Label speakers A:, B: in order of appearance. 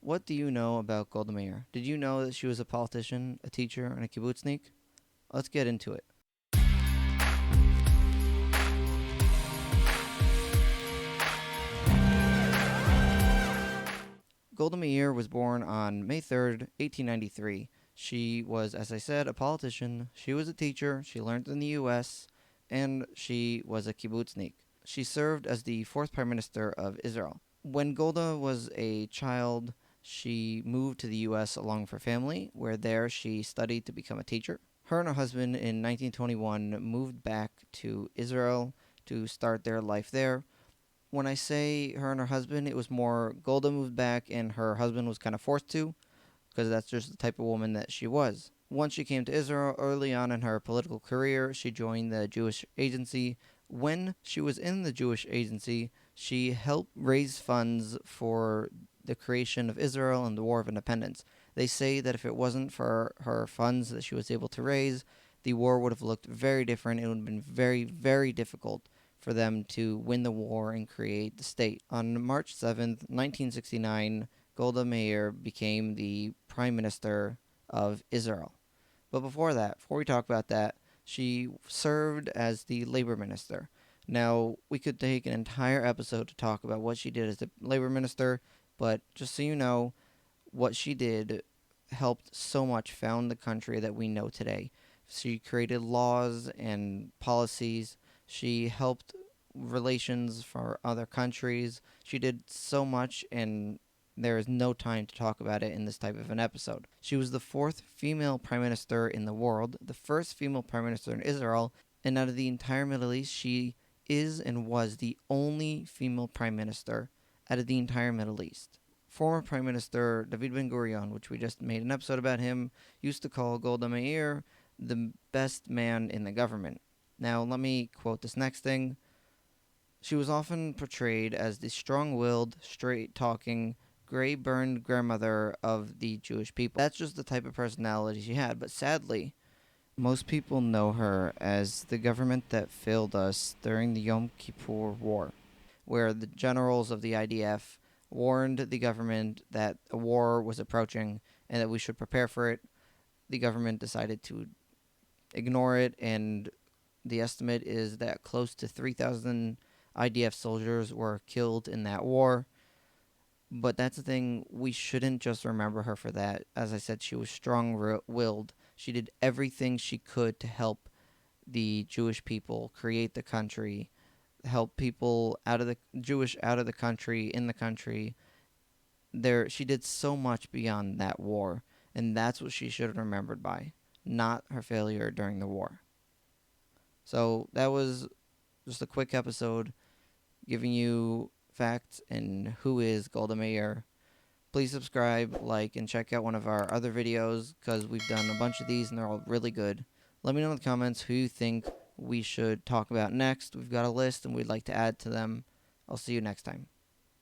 A: what do you know about Golda Meir? Did you know that she was a politician, a teacher, and a kibbutznik? Let's get into it. Golda Meir was born on May 3rd, 1893. She was, as I said, a politician. She was a teacher. She learned in the U.S., and she was a kibbutznik. She served as the fourth prime minister of Israel. When Golda was a child, she moved to the U.S. along with her family, where there she studied to become a teacher. Her and her husband in 1921 moved back to Israel to start their life there. When I say her and her husband, it was more Golda moved back and her husband was kind of forced to, because that's just the type of woman that she was. Once she came to Israel early on in her political career, she joined the Jewish Agency. When she was in the Jewish Agency, she helped raise funds for the creation of Israel and the War of Independence. They say that if it wasn't for her funds that she was able to raise, the war would have looked very different. It would have been very, very difficult for them to win the war and create the state. On March 7th, 1969, Golda Meir became the Prime Minister of Israel. But before we talk about that, she served as the Labor Minister. Now, we could take an entire episode to talk about what she did as the Labor Minister, but just so you know, what she did helped so much found the country that we know today. She created laws and policies. She helped relations for other countries. She did so much, and there is no time to talk about it in this type of an episode. She was the fourth female prime minister in the world, the first female prime minister in Israel, and out of the entire Middle East, she is and was the only female prime minister out of the entire Middle East. Former Prime Minister David Ben-Gurion, which we just made an episode about him, used to call Golda Meir the best man in the government. Now, let me quote this next thing. She was often portrayed as the strong-willed, straight-talking, grey-burned grandmother of the Jewish people. That's just the type of personality she had, but sadly, most people know her as the government that failed us during the Yom Kippur War, where the generals of the IDF warned the government that a war was approaching and that we should prepare for it. The government decided to ignore it, and the estimate is that close to 3,000 IDF soldiers were killed in that war. But that's the thing, we shouldn't just remember her for that. As I said, she was strong-willed. She did everything she could to help the Jewish people create the country, help people out of the country, in the country. She did so much beyond that war, and that's what she should have remembered by, not her failure during the war. So that was just a quick episode giving you facts and who is Golda Meir. Please subscribe, like, and check out one of our other videos, because we've done a bunch of these and they're all really good. Let me know in the comments who you think we should talk about next. We've got a list and we'd like to add to them. I'll see you next time.